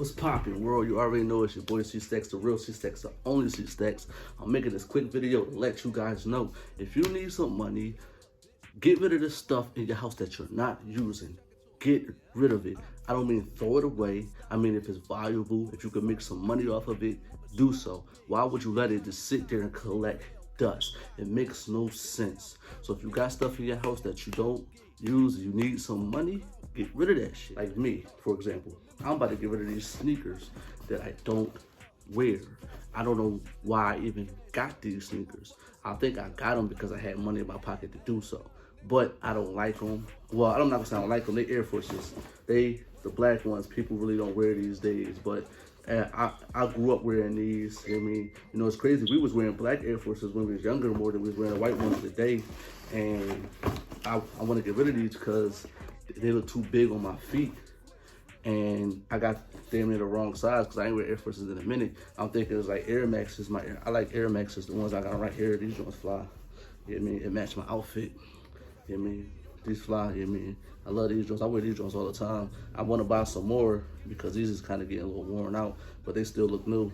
What's poppin', world? You already know it's your boy C Stacks, the real C Stacks, the only C Stacks. I'm making this quick video to let you guys know if you need some money, get rid of the stuff in your house that you're not using. Get rid of it. I don't mean throw it away. I mean if it's valuable, if you can make some money off of it, do so. Why would you let it just sit there and collect dust? It makes no sense. So if you got stuff in your house that you don't use, you need some money, get rid of that shit. Like me, for example, I'm about to get rid of these sneakers that I don't wear. I don't know why I even got these sneakers. I think I got them because I had money in my pocket to do so. But I don't like them. Well, I'm not gonna say I don't like them. They Air Forces. The black ones, people really don't wear these days. But I grew up wearing these. I mean, you know, it's crazy. We was wearing black Air Forces when we was younger more than we was wearing white ones today. And I want to get rid of these because they look too big on my feet. And I got damn near the wrong size because I ain't wear Air Forces in a minute. I'm thinking it's like Air Maxes. I like Air Maxes, the ones I got right here. These ones fly. You know what I mean? It matched my outfit. You know what I mean? These fly, you know what I mean? I love these joints. I wear these joints all the time. I want to buy some more because these is kind of getting a little worn out, but they still look new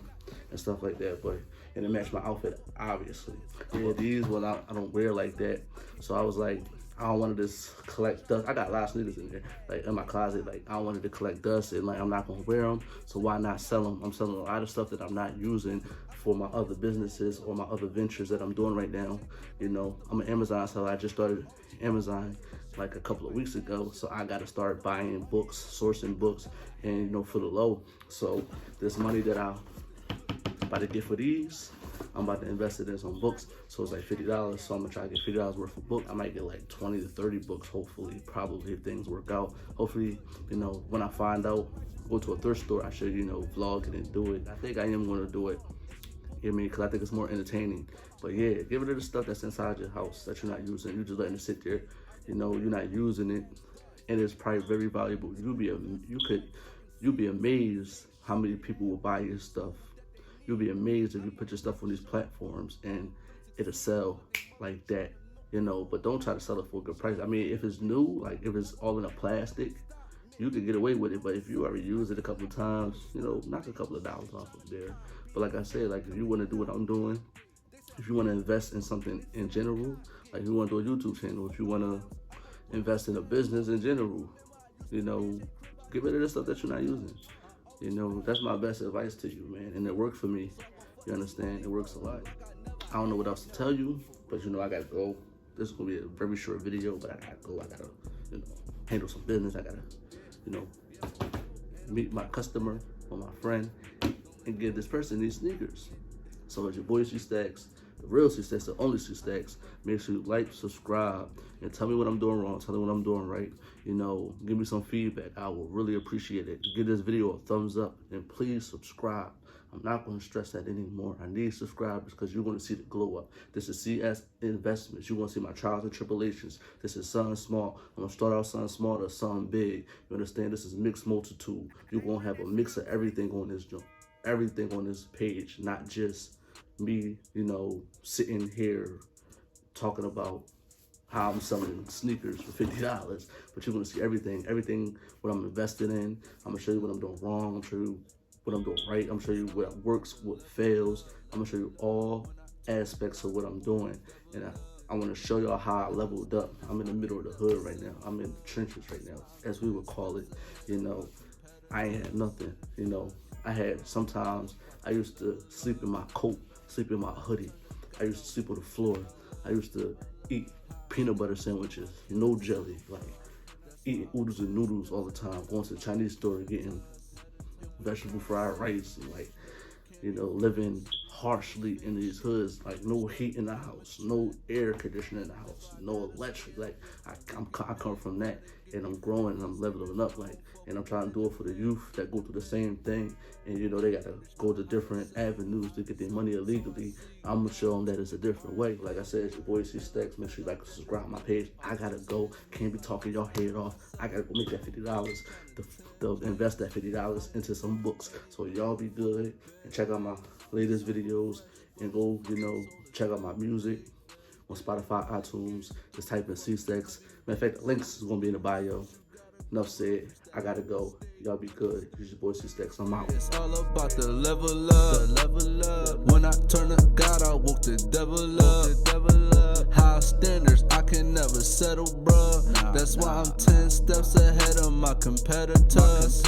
and stuff like that. But and it matched my outfit, obviously. Yeah, these well, I don't wear like that. So I was like, I don't want to just collect dust. I got a lot of sneakers in there, like in my closet. Like I wanted to collect dust, and like I'm not gonna wear them. So why not sell them? I'm selling a lot of stuff that I'm not using for my other businesses or my other ventures that I'm doing right now. You know, I'm an Amazon seller. I just started Amazon like a couple of weeks ago, so I got to start buying books, sourcing books, and you know, for the low. So this money that I'm about to get for these, I'm about to invest it in some books. So it's like $50. So I'm gonna try to get $50 worth of book. I might get like 20 to 30 books, hopefully, probably if things work out. Hopefully, you know, when I find out, go to a thrift store, I should, you know, vlog it and do it. I think I am gonna do it. You know what I mean? Because I think it's more entertaining. But yeah, get rid of the stuff that's inside your house that you're not using. You're just letting it sit there. You know, you're not using it, and it's probably very valuable. You'll be amazed how many people will buy your stuff. You'll be amazed if you put your stuff on these platforms and it'll sell like that. You know, but don't try to sell it for a good price. I mean, if it's new, like if it's all in a plastic, you can get away with it. But if you already used it a couple of times, you know, knock a couple of dollars off of there. But like I said, like if you want to do what I'm doing, if you want to invest in something in general, like if you want to do a YouTube channel, if you want to invest in a business in general, you know, get rid of the stuff that you're not using. You know, that's my best advice to you, man. And it worked for me. You understand? It works a lot. I don't know what else to tell you, but you know, I gotta go. This is gonna be a very short video, but I gotta go. I gotta, you know, handle some business. I gotta, you know, meet my customer or my friend and give this person these sneakers. So it's your boy C Stacks, the real C Stacks, the only C Stacks. Make sure you like, subscribe, and tell me what I'm doing wrong. Tell me what I'm doing right. You know, give me some feedback. I will really appreciate it. Give this video a thumbs up, and please subscribe. I'm not going to stress that anymore. I need subscribers because you're going to see the glow up. This is CS Investments. You're going to see my trials and tribulations. This is something small. I'm going to start out something small to something big. You understand? This is mixed multitude. You're going to have a mix of everything on this joint. Everything on this page, not just me, you know, sitting here talking about how I'm selling sneakers for $50, but you're gonna see everything what I'm invested in. I'm gonna show you what I'm doing wrong. I'm gonna show you what I'm doing right. I'm gonna show you what works, what fails. I'm gonna show you all aspects of what I'm doing, and I want to show y'all how I leveled up. I'm in the middle of the hood right now. I'm in the trenches right now, as we would call it. You know, I ain't had nothing. You know, sometimes I used to sleep in my coat, sleep in my hoodie. I used to sleep on the floor. I used to eat peanut butter sandwiches, no jelly, like eating oodles and noodles all the time, going to the Chinese store, getting vegetable fried rice, and like, you know, living harshly in these hoods, like no heat in the house, no air conditioning in the house, no electric. Like I come from that, and I'm growing and I'm leveling up, like, and I'm trying to do it for the youth that go through the same thing, and you know, they gotta go to different avenues to get their money illegally. I'm gonna show them that it's a different way. Like I said, it's your boy C Stacks. Make sure you like and subscribe to my page. I gotta go. Can't be talking y'all head off. I gotta go make that $50. They'll invest that $50 into some books. So y'all be good and check out my latest videos and go, you know, check out my music on Spotify, iTunes. Just type in C Stacks. Matter of fact, the links is gonna be in the bio. Enough said. I gotta go. Y'all be good. This your boy C Stacks. I'm out. It's all about the level up. When I turn to God, I woke the devil up. High standards, I can never settle, bruh. That's why I'm 10 steps ahead of my competitors.